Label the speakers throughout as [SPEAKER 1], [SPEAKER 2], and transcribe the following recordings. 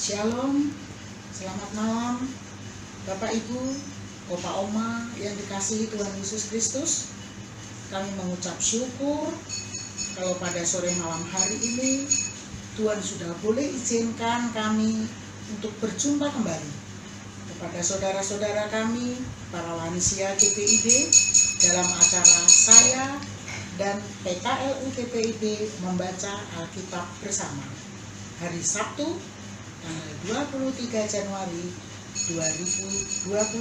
[SPEAKER 1] Shalom, selamat malam Bapak Ibu, Opa Oma yang dikasihi Tuhan Yesus Kristus. Kami mengucap syukur kalau pada sore malam hari ini Tuhan sudah boleh izinkan kami untuk berjumpa kembali kepada saudara-saudara kami, para lansia GPIB, dalam acara saya dan PKLU GPIB membaca Alkitab bersama hari Sabtu tanggal 23 Januari 2021.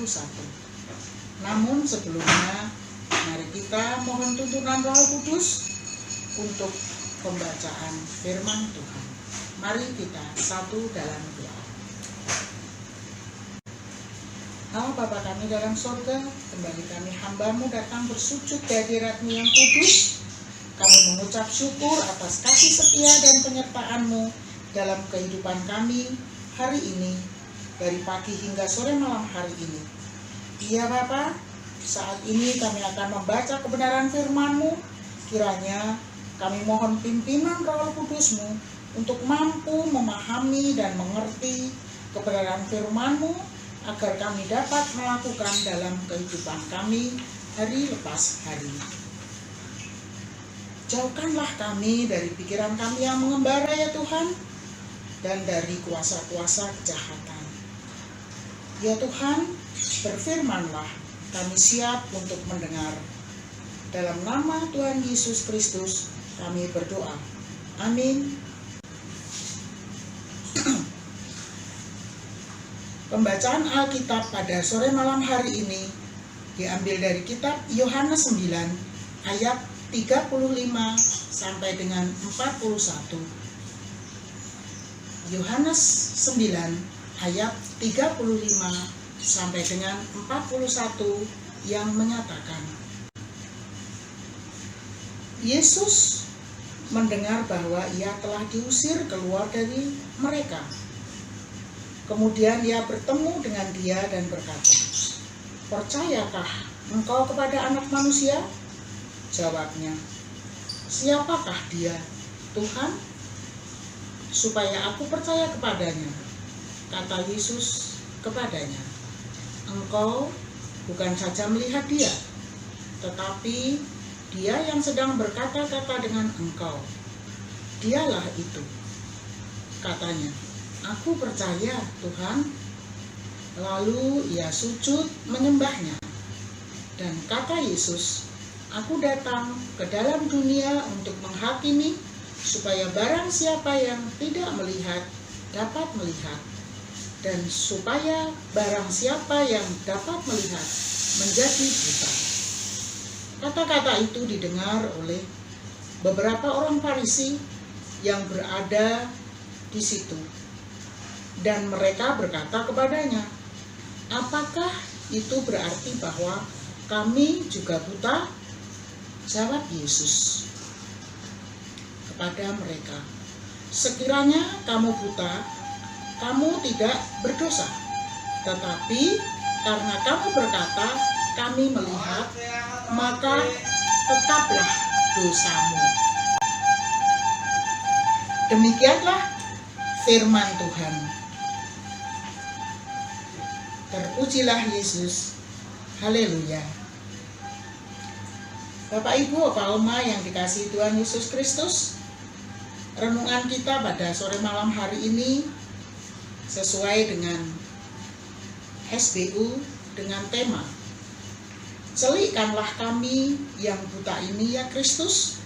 [SPEAKER 1] Namun sebelumnya, mari kita mohon tuntunan Roh Kudus untuk pembacaan firman Tuhan. Mari kita satu dalam doa. Allah Bapa kami dalam sorga, kembali kami hamba-Mu datang bersujud di hadirat-Mu yang kudus. Kami mengucap syukur atas kasih setia dan penyertaan-Mu dalam kehidupan kami hari ini, dari pagi hingga sore malam hari ini. Iya Bapa, saat ini kami akan membaca kebenaran firman-Mu. Kiranya kami mohon pimpinan Roh Kudus-Mu untuk mampu memahami dan mengerti kebenaran firman-Mu, agar kami dapat melakukan dalam kehidupan kami hari lepas hari. Jauhkanlah kami dari pikiran kami yang mengembara ya Tuhan, dan dari kuasa-kuasa kejahatan. Ya Tuhan, berfirmanlah, kami siap untuk mendengar. Dalam nama Tuhan Yesus Kristus kami berdoa. Amin. Pembacaan Alkitab pada sore malam hari ini diambil dari kitab Yohanes 9 ayat 35 sampai dengan 41. Yohanes 9 ayat 35 sampai dengan 41 yang menyatakan, Yesus mendengar bahwa ia telah diusir keluar dari mereka. Kemudian ia bertemu dengan dia dan berkata, "Percayakah engkau kepada Anak Manusia?" Jawabnya, "Siapakah dia, Tuhan? Supaya aku percaya kepadanya." Kata Yesus kepadanya, "Engkau bukan saja melihat dia, tetapi dia yang sedang berkata-kata dengan engkau. Dialah itu." Katanya, "Aku percaya, Tuhan." Lalu ia sujud menyembahnya. Dan kata Yesus, "Aku datang ke dalam dunia untuk menghakimi, supaya barang siapa yang tidak melihat dapat melihat, dan supaya barang siapa yang dapat melihat menjadi buta." Kata-kata itu didengar oleh beberapa orang Farisi yang berada di situ. Dan mereka berkata kepadanya, "Apakah itu berarti bahwa kami juga buta?" Jawab Yesus kepada mereka, "Sekiranya kamu buta, kamu tidak berdosa. Tetapi karena kamu berkata, 'Kami melihat,' maka tetaplah dosamu." Demikianlah firman Tuhan. Terpujilah Yesus. Haleluya. Bapak Ibu, Opa Oma yang dikasihi Tuhan Yesus Kristus, renungan kita pada sore malam hari ini sesuai dengan SBU dengan tema, "Celikkanlah kami yang buta ini ya Kristus,"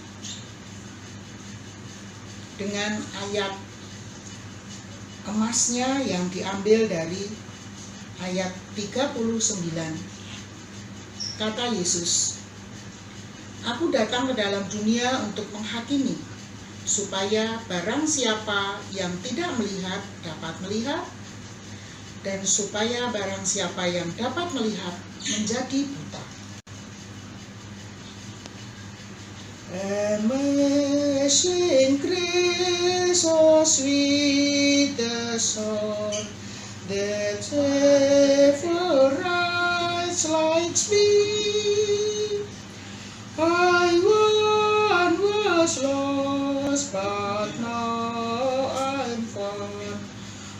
[SPEAKER 1] dengan ayat emasnya yang diambil dari ayat 39. Kata Yesus, "Aku datang ke dalam dunia untuk menghakimi, supaya barang siapa yang tidak melihat dapat melihat, dan supaya barang siapa yang dapat melihat menjadi buta." Amazing grace, so sweet the sound that ever rise like me. I once was lost, but now I'm found.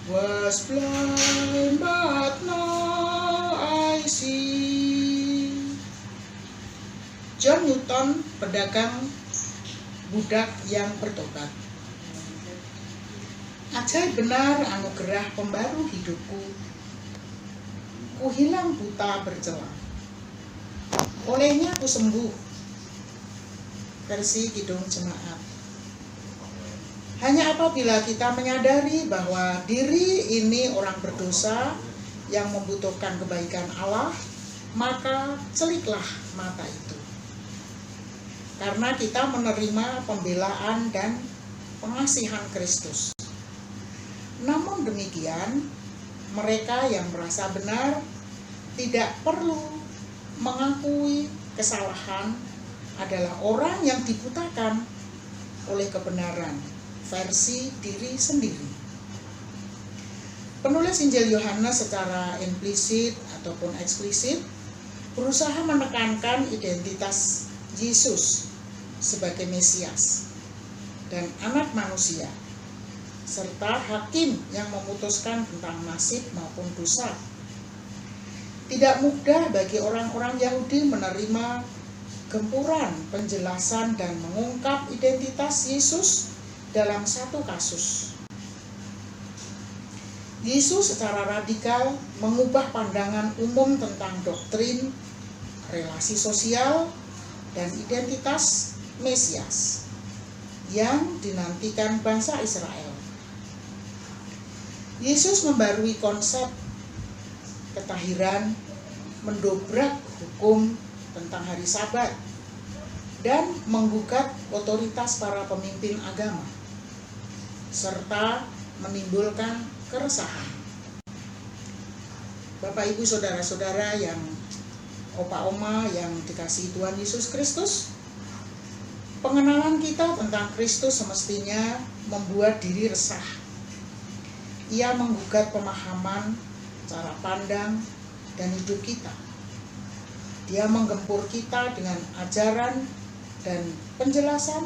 [SPEAKER 1] Was blind but now I see. John Newton, pedagang budak yang bertobat. Ajaib benar anugerah pembaru hidupku. Ku hilang buta bercela, olehnya ku sembuh. Versi Kidung Jemaat. Hanya apabila kita menyadari bahwa diri ini orang berdosa yang membutuhkan kebaikan Allah, maka celiklah mata itu. Karena kita menerima pembelaan dan pengasihan Kristus. Namun demikian, mereka yang merasa benar tidak perlu mengakui kesalahan adalah orang yang dibutakan oleh kebenaran versi diri sendiri. Penulis Injil Yohanes secara implisit ataupun eksplisit berusaha menekankan identitas Yesus sebagai Mesias dan anak manusia, serta hakim yang memutuskan tentang nasib maupun dosa. Tidak mudah bagi orang-orang Yahudi menerima gempuran penjelasan dan mengungkap identitas Yesus dalam satu kasus. Yesus secara radikal mengubah pandangan umum tentang doktrin, relasi sosial, dan identitas Mesias yang dinantikan bangsa Israel. Yesus membarui konsep ketahiran, mendobrak hukum tentang hari Sabat, dan menggugat otoritas para pemimpin agama, serta menimbulkan keresahan. Bapak, Ibu, Saudara-saudara yang opa-oma yang dikasihi Tuhan Yesus Kristus, pengenalan kita tentang Kristus semestinya membuat diri resah. Ia menggugat pemahaman, cara pandang, dan hidup kita. Dia menggempur kita dengan ajaran dan penjelasan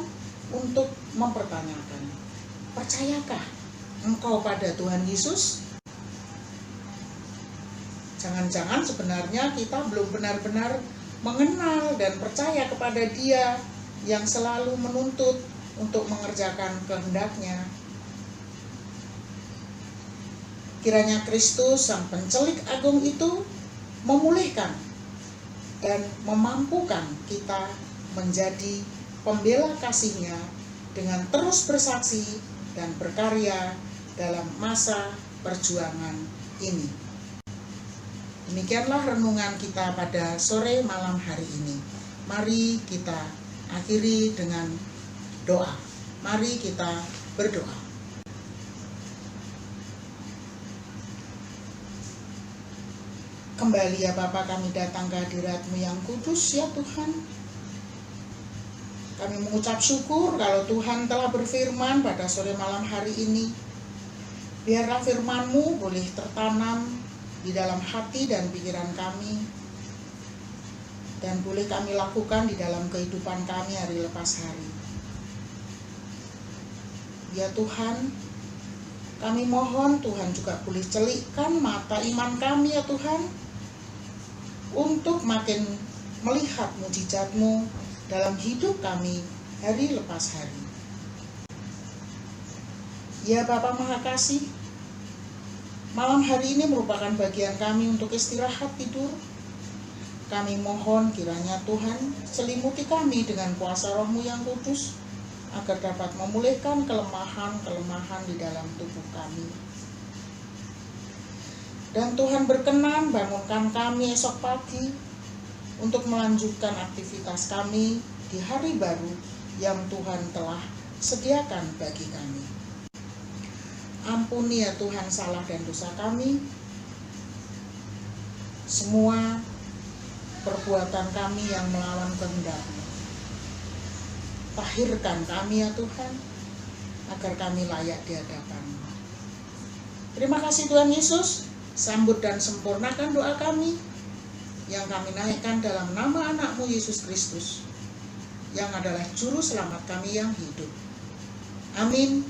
[SPEAKER 1] untuk mempertanyakan, percayakah engkau pada Tuhan Yesus? Jangan-jangan sebenarnya kita belum benar-benar mengenal dan percaya kepada Dia yang selalu menuntut untuk mengerjakan kehendak-Nya. Kiranya Kristus, Sang Pencelik Agung itu, memulihkan dan memampukan kita menjadi pembela kasih-Nya dengan terus bersaksi dan berkarya dalam masa perjuangan ini. Demikianlah renungan kita pada sore malam hari ini. Mari kita akhiri dengan doa. Mari kita berdoa. Kembali ya Bapa, kami datang ke hadirat-Mu yang kudus ya Tuhan. Kami mengucap syukur kalau Tuhan telah berfirman pada sore malam hari ini. Biarlah firman-Mu boleh tertanam di dalam hati dan pikiran kami, dan boleh kami lakukan di dalam kehidupan kami hari lepas hari. Ya Tuhan, kami mohon Tuhan juga boleh celikkan mata iman kami ya Tuhan, untuk makin melihat mujizat-Mu dalam hidup kami hari lepas hari. Ya Bapa Maha Kasih, malam hari ini merupakan bagian kami untuk istirahat tidur. Kami mohon kiranya Tuhan selimuti kami dengan kuasa Roh-Mu yang kudus, agar dapat memulihkan kelemahan-kelemahan di dalam tubuh kami. Dan Tuhan berkenan bangunkan kami esok pagi untuk melanjutkan aktivitas kami di hari baru yang Tuhan telah sediakan bagi kami. Ampuni ya Tuhan salah dan dosa kami, semua perbuatan kami yang melawan kehendak-Mu. Tahirkan kami ya Tuhan, agar kami layak di hadapan-Mu. Terima kasih Tuhan Yesus. Sambut dan sempurnakan doa kami yang kami naikkan dalam nama anak-Mu Yesus Kristus, yang adalah juru selamat kami yang hidup. Amin.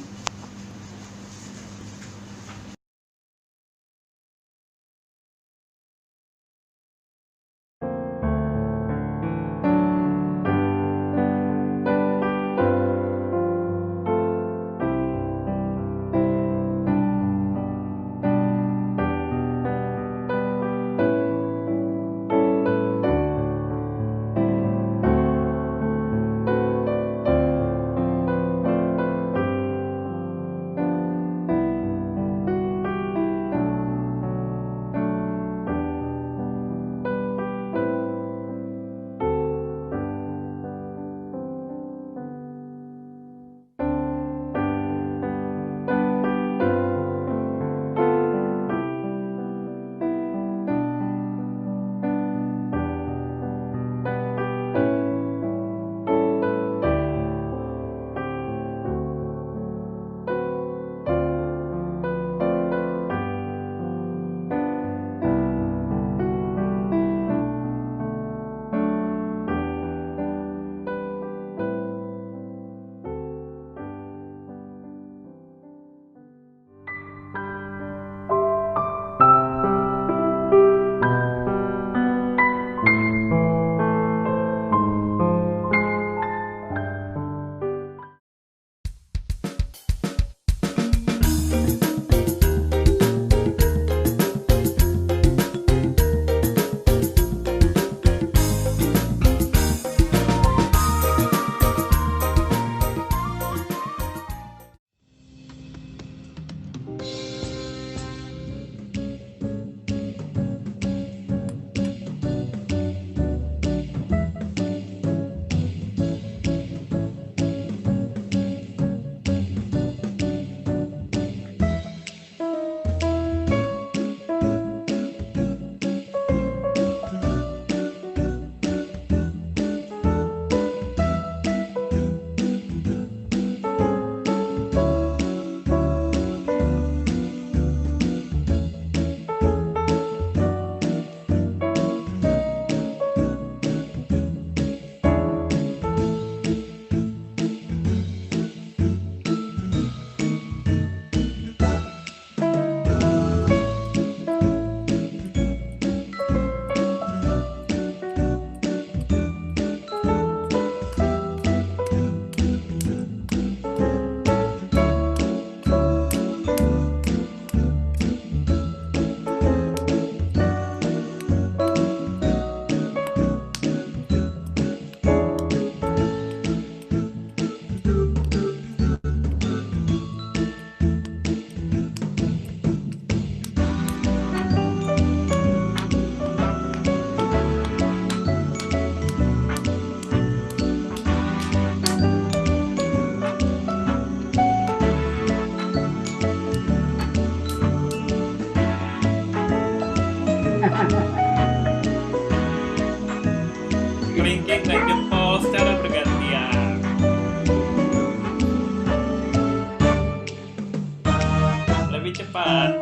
[SPEAKER 2] depan.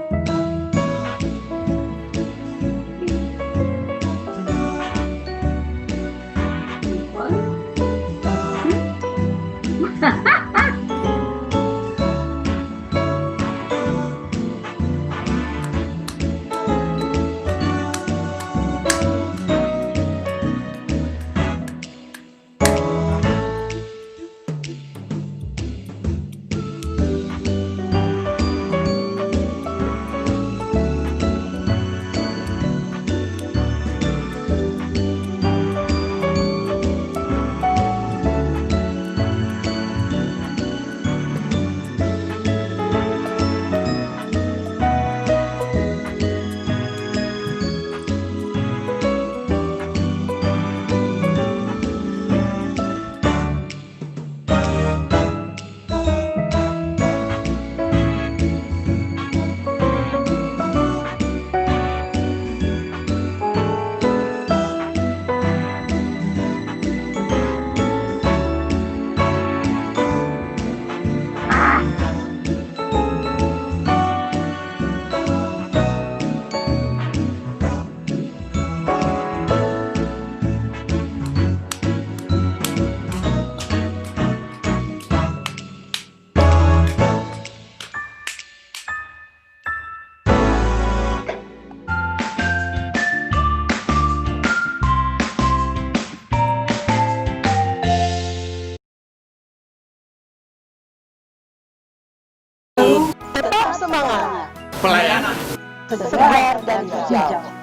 [SPEAKER 3] Tetap semangat,
[SPEAKER 2] Pelayanan
[SPEAKER 3] segar dan hijau.